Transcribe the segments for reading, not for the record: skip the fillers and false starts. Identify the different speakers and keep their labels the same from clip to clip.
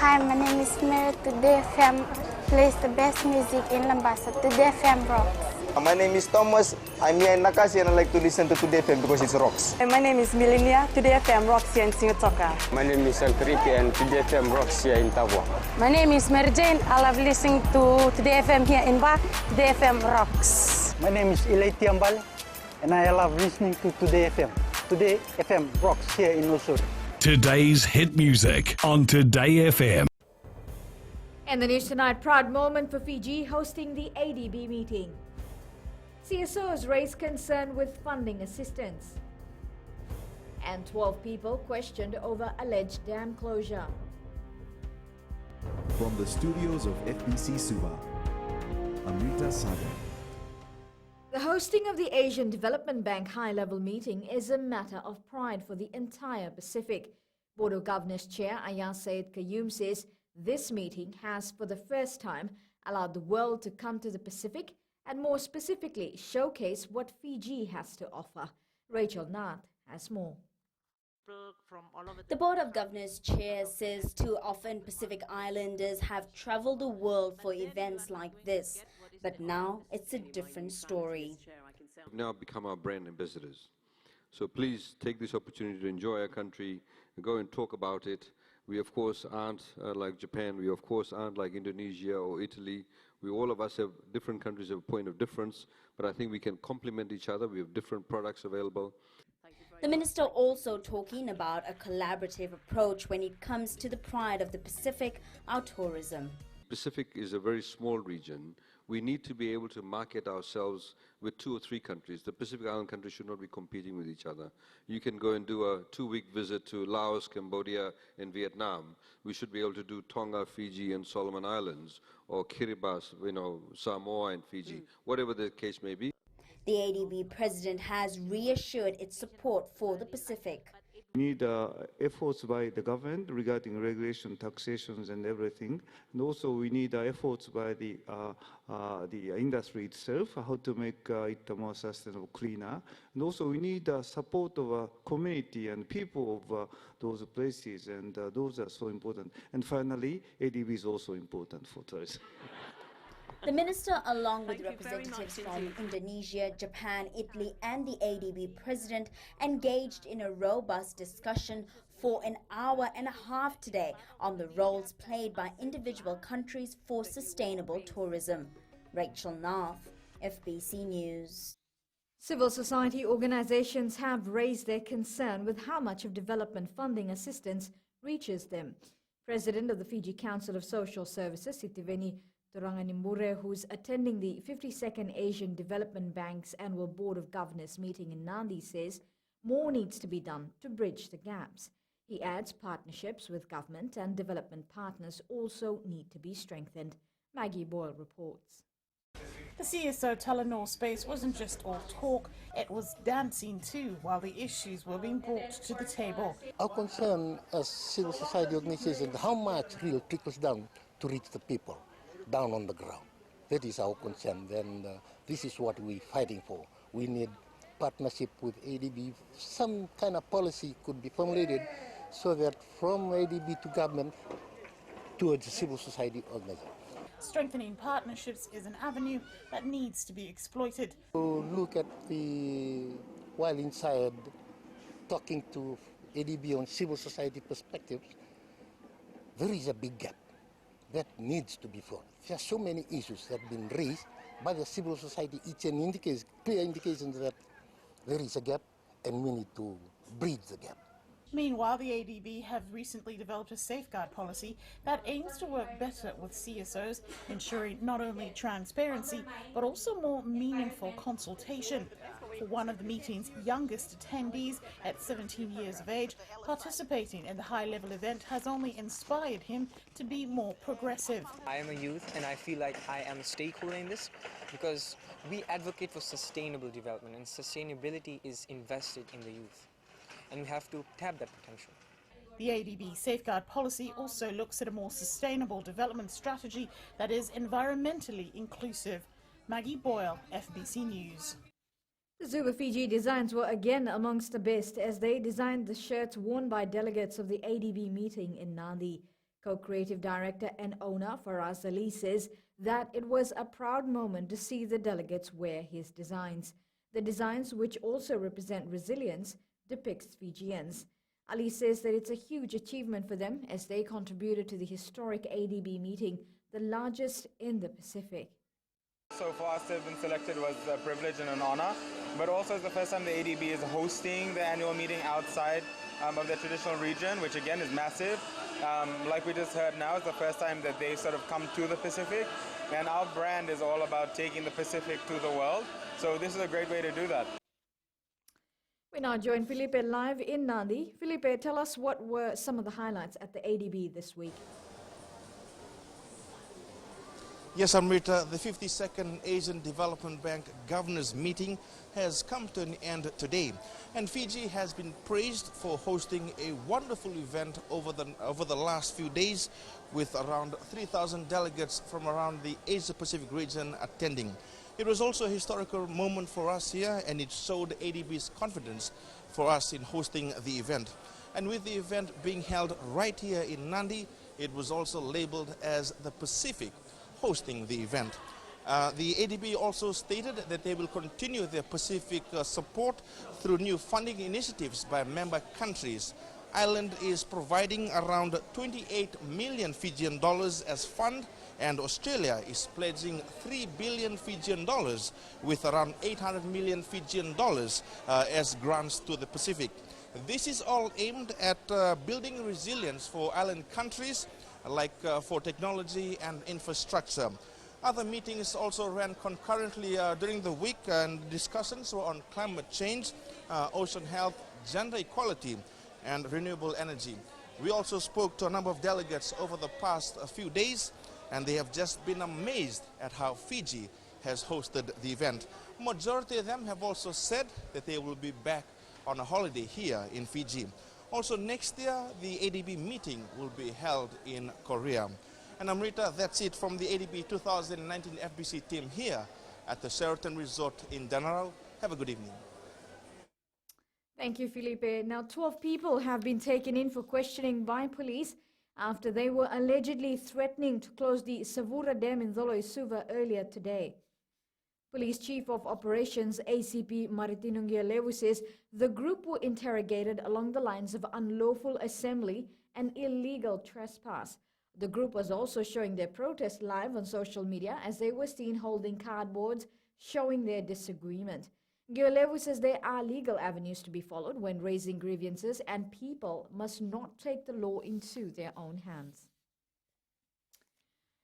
Speaker 1: Hi, my name is Mary. Today FM plays the best music in Lambasa. Today FM rocks.
Speaker 2: My name is Thomas. I'm here in Nakasi and I like to listen to Today FM because it rocks.
Speaker 3: My name is Milenia. Today FM rocks here in Singatoka.
Speaker 4: My name is Sankriti and Today FM rocks here in Tabwa.
Speaker 5: My name is Mary Jane. I love listening to Today FM here in Ba. Today FM rocks.
Speaker 6: My name is Ilay Tiambal and I love listening to Today FM. Today FM rocks here in Usur.
Speaker 7: Today's hit music on Today FM.
Speaker 8: And the news tonight, proud moment for Fiji hosting the ADB meeting. CSOs raised concern with funding assistance. And 12 people questioned over alleged dam closure.
Speaker 9: From the studios of FBC Suba, Amrita Sagar.
Speaker 8: The hosting of the Asian Development Bank high-level meeting is a matter of pride for the entire Pacific. Board of Governors Chair Ayaan Said Qayyum says this meeting has, for the first time, allowed the world to come to the Pacific and more specifically showcase what Fiji has to offer. Rachel Nath has more.
Speaker 10: The Board of Governors Chair says too often Pacific Islanders have travelled the world for events like this, but now it's a different story.
Speaker 11: We've now become our brand ambassadors. So please take this opportunity to enjoy our country, go and talk about it. We of course aren't like Japan, we of course aren't like Indonesia or Italy. All of us have different countries have a point of difference, but I think we can complement each other. We have different products available.
Speaker 10: The minister also talking about a collaborative approach when it comes to the pride of the Pacific, our tourism.
Speaker 11: Pacific is a very small region. We need to be able to market ourselves with 2 or 3 countries. The Pacific Island countries should not be competing with each other. You can go and do a 2-week visit to Laos, Cambodia, and Vietnam. We should be able to do Tonga, Fiji, and Solomon Islands, or Kiribati, Samoa and Fiji, whatever the case may be.
Speaker 10: The ADB president has reassured its support for the Pacific.
Speaker 12: We need efforts by the government regarding regulation, taxations and everything. And also we need efforts by the industry itself, how to make it more sustainable, cleaner. And also we need support of community and people of those places, and those are so important. And finally, ADB is also important for tourism.
Speaker 10: The minister, along with representatives from Indonesia, Japan, Italy and the ADB president, engaged in a robust discussion for an hour and a half today on the roles played by individual countries for sustainable tourism. Rachel Nath, FBC News.
Speaker 8: Civil society organizations have raised their concern with how much of development funding assistance reaches them. President of the Fiji Council of Social Services, Sitiveni Turanganimbure, who's attending the 52nd Asian Development Bank's annual Board of Governors meeting in Nadi, says more needs to be done to bridge the gaps. He adds partnerships with government and development partners also need to be strengthened. Maggie Boyle reports.
Speaker 13: The CSO Telenor space wasn't just all talk, it was dancing too while the issues were being brought to the table.
Speaker 14: Our concern as civil society organizations, how much really trickles down to reach the people down on the ground. That is our concern, and this is what we're fighting for. We need partnership with ADB. Some kind of policy could be formulated so that from ADB to government towards the civil society organization.
Speaker 13: Strengthening partnerships is an avenue that needs to be exploited.
Speaker 14: To look at while inside talking to ADB on civil society perspectives, there is a big gap that needs to be filled. There are so many issues that have been raised by the civil society. It's an clear indication that there is a gap and we need to bridge the gap.
Speaker 13: Meanwhile, the ADB have recently developed a safeguard policy that aims to work better with CSOs, ensuring not only transparency, but also more meaningful consultation. For one of the meeting's youngest attendees, at 17 years of age, participating in the high-level event has only inspired him to be more progressive.
Speaker 15: I am a youth and I feel like I am a stakeholder in this because we advocate for sustainable development, and sustainability is invested in the youth. And we have to tap that potential.
Speaker 13: The ADB safeguard policy also looks at a more sustainable development strategy that is environmentally inclusive. Maggie Boyle, FBC News.
Speaker 8: The Zuba Fiji designs were again amongst the best as they designed the shirts worn by delegates of the ADB meeting in Nadi. Co-creative director and owner Faraz Ali says that it was a proud moment to see the delegates wear his designs. The designs, which also represent resilience, depicts Fijians. Ali says that it's a huge achievement for them as they contributed to the historic ADB meeting, the largest in the Pacific.
Speaker 16: So for us to have been selected was a privilege and an honor, but also it's the first time the ADB is hosting the annual meeting outside of their traditional region, which again is massive. Like we just heard now, it's the first time that they sort of come to the Pacific, and our brand is all about taking the Pacific to the world. So this is a great way to do that.
Speaker 8: We now join Felipe live in Nandi. Felipe, tell us what were some of the highlights at the ADB this week.
Speaker 17: Yes, Amrita, the 52nd Asian Development Bank Governors Meeting has come to an end today. And Fiji has been praised for hosting a wonderful event over the last few days, with around 3,000 delegates from around the Asia-Pacific region attending. It was also a historical moment for us here, and it showed ADB's confidence for us in hosting the event. And with the event being held right here in Nandi, it was also labeled as the Pacific hosting the event. The ADB also stated that they will continue their Pacific support through new funding initiatives by member countries. Ireland is providing around 28 million Fijian dollars as fund, and Australia is pledging 3 billion Fijian dollars with around 800 million Fijian dollars as grants to the Pacific. This is all aimed at building resilience for island countries, like for technology and infrastructure. Other meetings also ran concurrently during the week, and discussions were on climate change, ocean health, gender equality, and renewable energy. We also spoke to a number of delegates over the past few days, and they have just been amazed at how Fiji has hosted the event. Majority of them have also said that they will be back on a holiday here in Fiji. Also next year, the ADB meeting will be held in Korea. And Amrita, that's it from the ADB 2019 FBC team here at the Sheraton Resort in Danarau. Have a good evening.
Speaker 8: Thank you, Felipe. Now, 12 people have been taken in for questioning by police after they were allegedly threatening to close the Savura Dam in Doloisuva earlier today. Police Chief of Operations ACP Maritinungia Lewu says the group were interrogated along the lines of unlawful assembly and illegal trespass. The group was also showing their protest live on social media as they were seen holding cardboards showing their disagreement. Lewu says there are legal avenues to be followed when raising grievances, and people must not take the law into their own hands.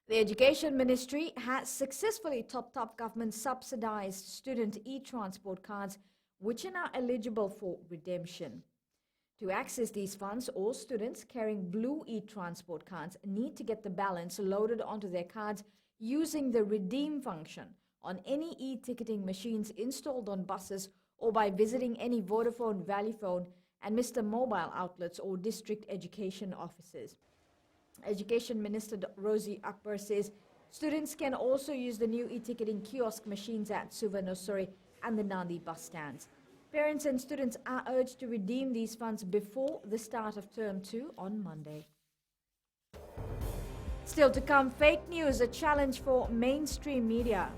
Speaker 8: The Education Ministry has successfully topped up government-subsidized student e-transport cards, which are now eligible for redemption. To access these funds, all students carrying blue e-transport cards need to get the balance loaded onto their cards using the redeem function on any e-ticketing machines installed on buses, or by visiting any Vodafone, Valleyphone and Mr. Mobile outlets or district education offices. Education Minister Rosie Akbar says students can also use the new e-ticketing kiosk machines at Suvarnasuri and the Nandi bus stands. Parents and students are urged to redeem these funds before the start of Term 2 on Monday. Still to come, fake news, a challenge for mainstream media.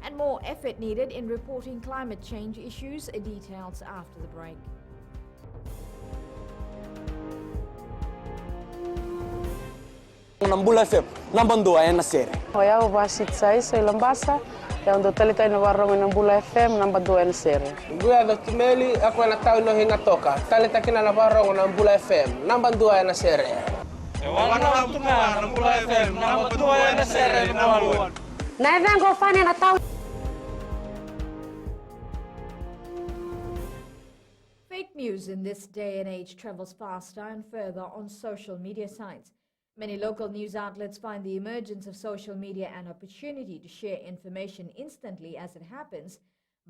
Speaker 8: And more effort needed in reporting climate change issues. Details after the break.
Speaker 18: Nambula FM, nambandua ya nasere.
Speaker 19: Hoya uvasit sai sai lambasa, ya ndo talita ina warro nambula FM nambandua ya nasere.
Speaker 18: Gua da tumeli ako na tao no hinga toka. Talita kina na warro nambula FM, nambandua ya nasere.
Speaker 20: Wana tuma nambula FM, nambandua ya nasere nawaluan.
Speaker 19: Na vengo fanya na tao.
Speaker 8: Fake news in this day and age travels faster and further on social media sites. Many local news outlets find the emergence of social media an opportunity to share information instantly as it happens,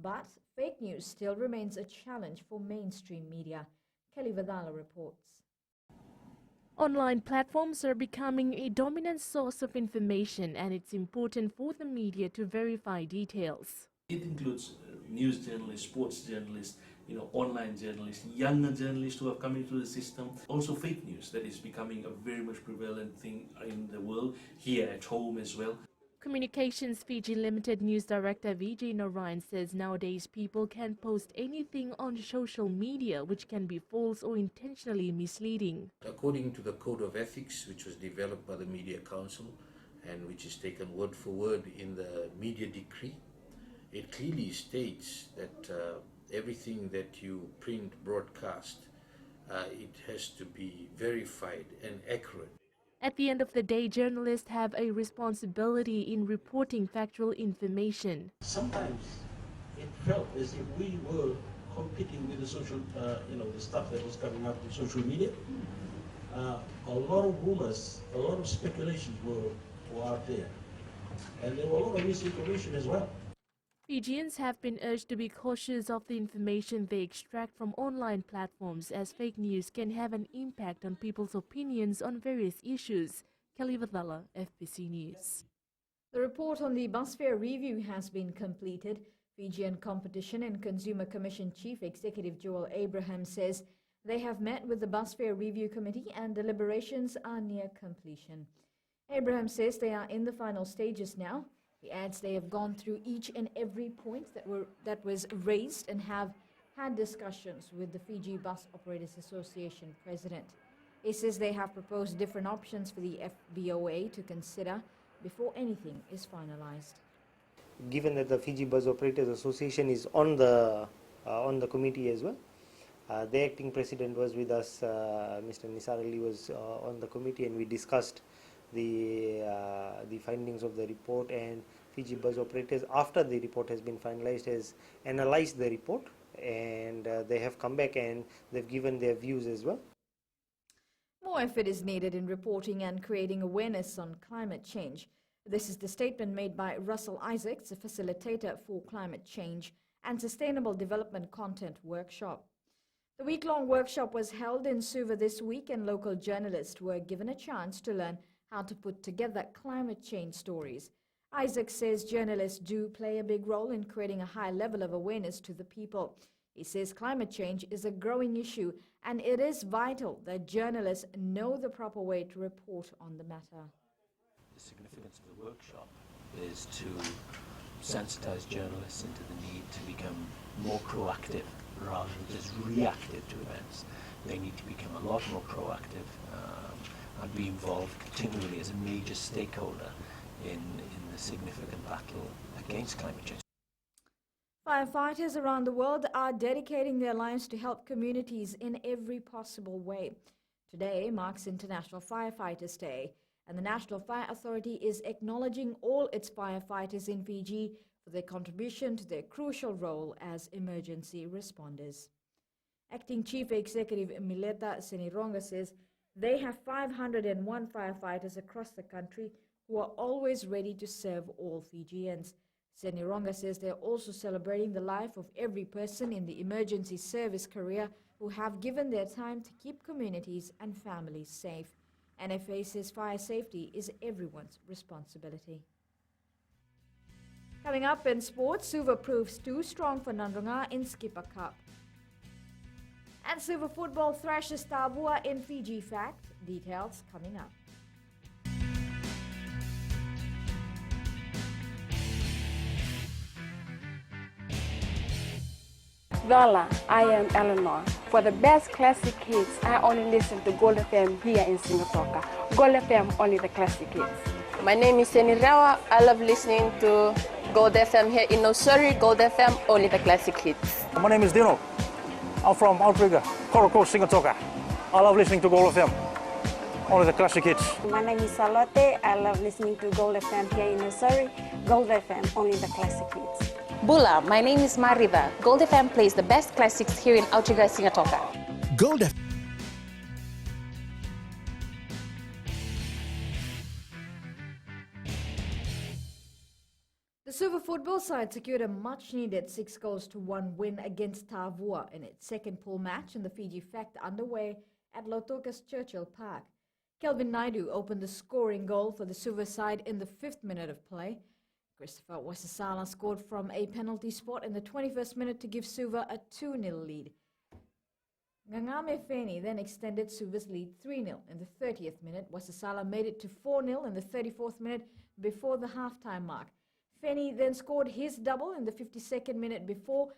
Speaker 8: but fake news still remains a challenge for mainstream media. Kelly Vadala reports.
Speaker 21: Online platforms are becoming a dominant source of information, and it's important for the media to verify details.
Speaker 22: It includes news journalists, sports journalists,
Speaker 1: online journalists, younger journalists who have come into the system. Also fake news that is becoming a very much prevalent thing in the world, here at home as well.
Speaker 21: Communications Fiji Limited News Director Vijay Narayan says nowadays people can post anything on social media which can be false or intentionally misleading.
Speaker 22: According to the Code of Ethics, which was developed by the Media Council and which is taken word for word in the media decree, it clearly states that everything that you print, broadcast, it has to be verified and accurate.
Speaker 21: At the end of the day, journalists have a responsibility in reporting factual information.
Speaker 23: Sometimes it felt as if we were competing with the social, the stuff that was coming out in social media. A lot of rumors, a lot of speculations were out there. And there were a lot of misinformation as well.
Speaker 21: Fijians have been urged to be cautious of the information they extract from online platforms, as fake news can have an impact on people's opinions on various issues. Kelly Vadala, FBC News.
Speaker 8: The report on the bus fare review has been completed. Fijian Competition and Consumer Commission Chief Executive Joel Abraham says they have met with the bus fare review committee and deliberations are near completion. Abraham says they are in the final stages now. He adds they have gone through each and every point that was raised and have had discussions with the Fiji Bus Operators Association president. He says they have proposed different options for the FBOA to consider before anything is finalized.
Speaker 24: Given that the Fiji Bus Operators Association is on the committee as well, the acting president was with us, Mr. Nisar Ali was on the committee, and we discussed the findings of the report, and Fiji Bus Operators, after the report has been finalized, has analyzed the report, and they have come back and they've given their views as well.
Speaker 8: More effort is needed in reporting and creating awareness on climate change. This is the statement made by Russell Isaacs, a facilitator for climate change and sustainable development content workshop. The week-long workshop was held in Suva this week, and local journalists were given a chance to learn how to put together climate change stories. Isaac says journalists do play a big role in creating a high level of awareness to the people. He says climate change is a growing issue and it is vital that journalists know the proper way to report on the matter.
Speaker 25: The significance of the workshop is to sensitize journalists into the need to become more proactive rather than just reactive to events. They need to become a lot more proactive and be involved continually as a major stakeholder in the significant battle against climate change.
Speaker 8: Firefighters around the world are dedicating their lives to help communities in every possible way. Today marks International Firefighters Day, and the National Fire Authority is acknowledging all its firefighters in Fiji for their contribution to their crucial role as emergency responders. Acting Chief Executive Mileta Senironga says they have 501 firefighters across the country who are always ready to serve all Fijians. Senironga says they are also celebrating the life of every person in the emergency service career who have given their time to keep communities and families safe. NFA says fire safety is everyone's responsibility. Coming up in sports, Suva proves too strong for Nandronga in Skipper Cup. And Suva football thrashes Tavua in Fiji Fact. Details coming up.
Speaker 19: Voila, I am Eleanor. For the best classic hits, I only listen to Gold FM here in Singapore. Gold FM, only the classic hits.
Speaker 26: My name is Senirawa. I love listening to Gold FM here in Nosuri. Gold FM, only the classic hits.
Speaker 27: My name is Dino. I'm from Outrigger, Coral Coast, Singatoka. I love listening to Gold FM, only the classic hits.
Speaker 28: My name is Salote. I love listening to Gold FM here in Nosuri. Gold FM, only the classic hits.
Speaker 26: Bula, my name is Mariva. Gold FM plays the best classics here in Outrigger, Singatoka.
Speaker 7: Gold FM.
Speaker 8: The Suva football side secured a much-needed 6-1 win against Tavua in its second pool match in the Fiji Fact underway at Lautoka's Churchill Park. Kelvin Naidu opened the scoring goal for the Suva side in the 5th minute of play. Christopher Wasisala scored from a penalty spot in the 21st minute to give Suva a 2-0 lead. Ngangame Feni then extended Suva's lead 3-0 in the 30th minute. Wasisala made it to 4-0 in the 34th minute before the halftime mark. Feni then scored his double in the 52nd minute before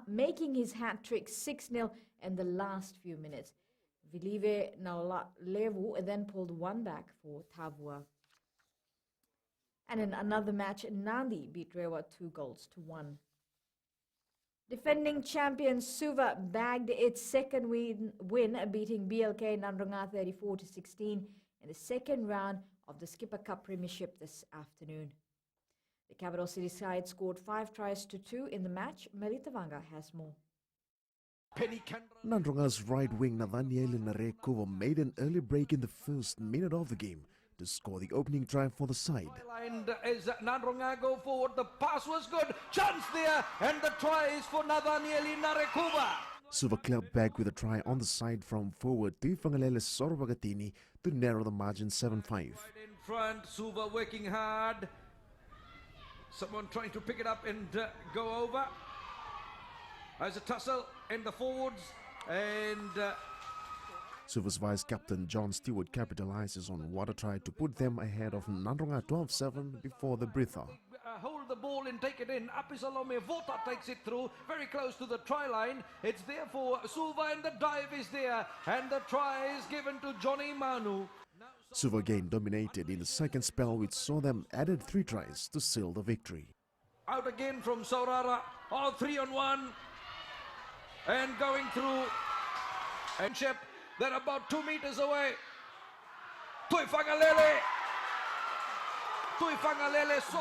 Speaker 8: making his hat-trick 6-0 in the last few minutes. Vilive Naulalevu then pulled one back for Tavua. And in another match, Nandi beat Rewa 2-1. Defending champion Suva bagged its second win, beating BLK Nandronga 34-16 in the second round of the Skipper Cup Premiership this afternoon. The capital city side scored 5 tries to 2 in the match. Melitavanga has more.
Speaker 2: Nandronga's right wing Nathaniel Narekova made an early break in the first minute of the game to score the opening try for the side.
Speaker 20: As Nandronga go forward, the pass was good, chance there, and the try is for Nathaniel Narekova.
Speaker 2: Suva clapped back with a try on the side from forward Tuifangalele Sorbagatini to narrow the margin 7-5.
Speaker 20: Right in front, Suva working hard. Someone trying to pick it up and go over. There's a tussle in the forwards, and
Speaker 2: Suva's vice-captain John Stewart capitalizes on what a try to put them ahead of Nandronga 12-7 before the breather.
Speaker 20: Hold the ball and take it in. Apisalome Vota takes it through, very close to the try line. It's there for Suva, and the dive is there, and the try is given to Johnny Manu.
Speaker 2: Suva again dominated in the second spell, which saw them added 3 tries to seal the victory.
Speaker 20: Out again from Saurara, all 3-on-1, and going through, and Shep, they're about 2 meters away. Tuifangalele,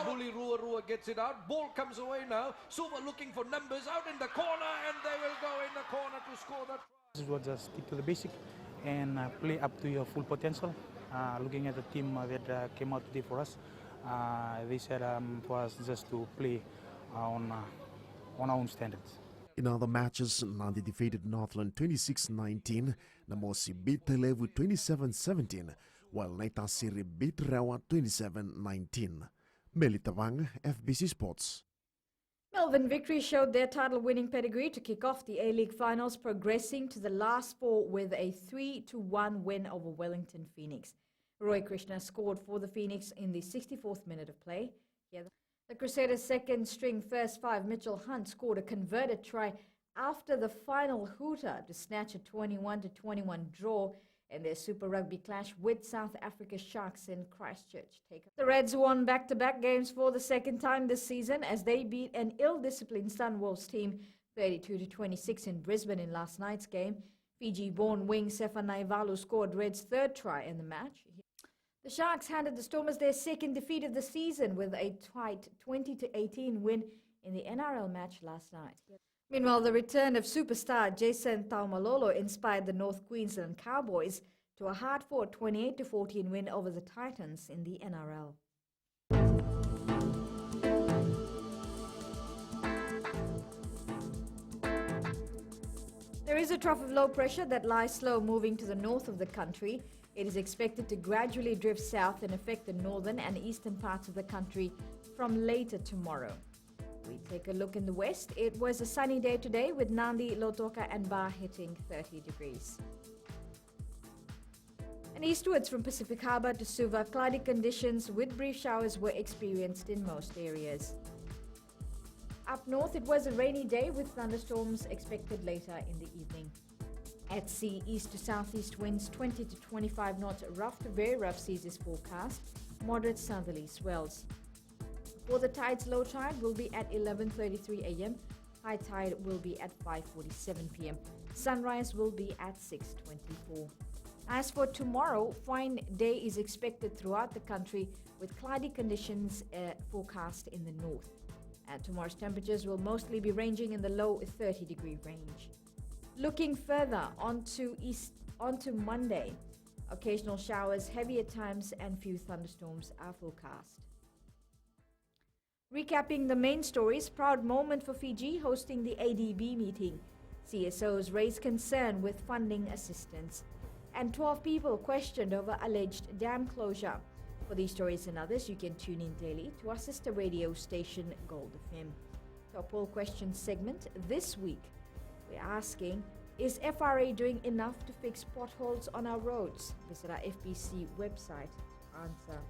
Speaker 20: Bully Rua gets it out, ball comes away now. Suva looking for numbers out in the corner, and they will go in the corner to score that.
Speaker 27: This was just stick to the basic and play up to your full potential. Looking at the team that came out today for us, they said for us just to play on our own standards.
Speaker 2: In other matches, Nandi defeated Northland 26-19, Namosi beat Televu 27-17, while Naitasiri beat Rewa 27-19. Melitavang, FBC Sports.
Speaker 8: Melbourne Victory showed their title-winning pedigree to kick off the A-League finals, progressing to the last 4 with a 3-1 win over Wellington Phoenix. Roy Krishna scored for the Phoenix in the 64th minute of play. The Crusaders' second-string first 5, Mitchell Hunt, scored a converted try after the final hooter to snatch a 21-21 draw in their Super Rugby clash with South Africa's Sharks in Christchurch. The Reds won back-to-back games for the second time this season as they beat an ill-disciplined Sunwolves team 32-26 in Brisbane in last night's game. Fiji-born wing Stefan Naivalu scored Reds' 3rd try in the match. The Sharks handed the Stormers their second defeat of the season with a tight 20-18 win in the NRL match last night. Meanwhile, the return of superstar Jason Taumalolo inspired the North Queensland Cowboys to a hard-fought 28-14 win over the Titans in the NRL. There is a trough of low pressure that lies slow moving to the north of the country. It is expected to gradually drift south and affect the northern and eastern parts of the country from later tomorrow. We take a look in the west. It was a sunny day today with Nandi, Lautoka and Ba hitting 30 degrees. And eastwards from Pacific Harbour to Suva, cloudy conditions with brief showers were experienced in most areas. Up north, it was a rainy day with thunderstorms expected later in the evening. At sea, east to southeast winds 20 to 25 knots, rough to very rough seas is forecast, moderate southerly swells. For the tides, low tide will be at 11:33 a.m., high tide will be at 5:47 p.m., sunrise will be at 6:24. As for tomorrow, fine day is expected throughout the country with cloudy conditions forecast in the north. Tomorrow's temperatures will mostly be ranging in the low 30-degree range. Looking further onto Monday, occasional showers, heavy at times, and few thunderstorms are forecast. Recapping the main stories, proud moment for Fiji hosting the ADB meeting. CSOs raised concern with funding assistance. And 12 people questioned over alleged dam closure. For these stories and others, you can tune in daily to our sister radio station, Gold FM. To our poll question segment this week, we're asking, is FRA doing enough to fix potholes on our roads? Visit our FBC website to answer.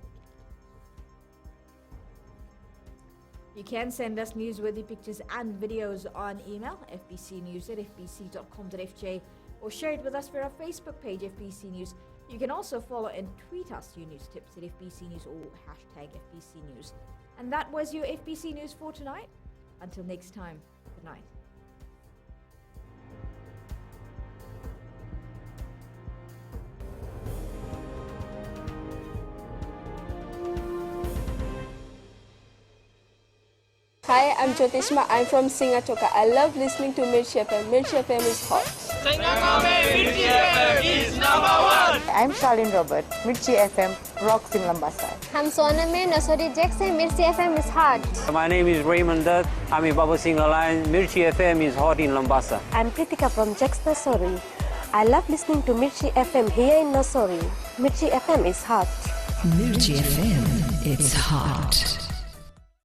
Speaker 8: You can send us newsworthy pictures and videos on email, fbcnews@fbc.com.fj, or share it with us via our Facebook page, FBC News. You can also follow and tweet us your news tips at FBC News or hashtag FBC News. And that was your FBC News for tonight. Until next time, good night.
Speaker 26: Hi, I'm Jyotishma. I'm from Singatoka. I love listening to Mirchi FM. Mirchi FM is hot.
Speaker 3: Mirchi FM is #1.
Speaker 4: I'm Charlene Robert. Mirchi FM rocks in Lambasa.
Speaker 5: I'm Soname Nasori Jackson. Mirchi FM is hot.
Speaker 6: My name is Raymond Dutt. I'm in Baba Singh Alliance. Mirchi FM is hot in Lambasa.
Speaker 4: I'm Pritika from Jax Nasori. I love listening to Mirchi FM here in Nasori. Mirchi FM is hot.
Speaker 9: Mirchi FM, it's hot.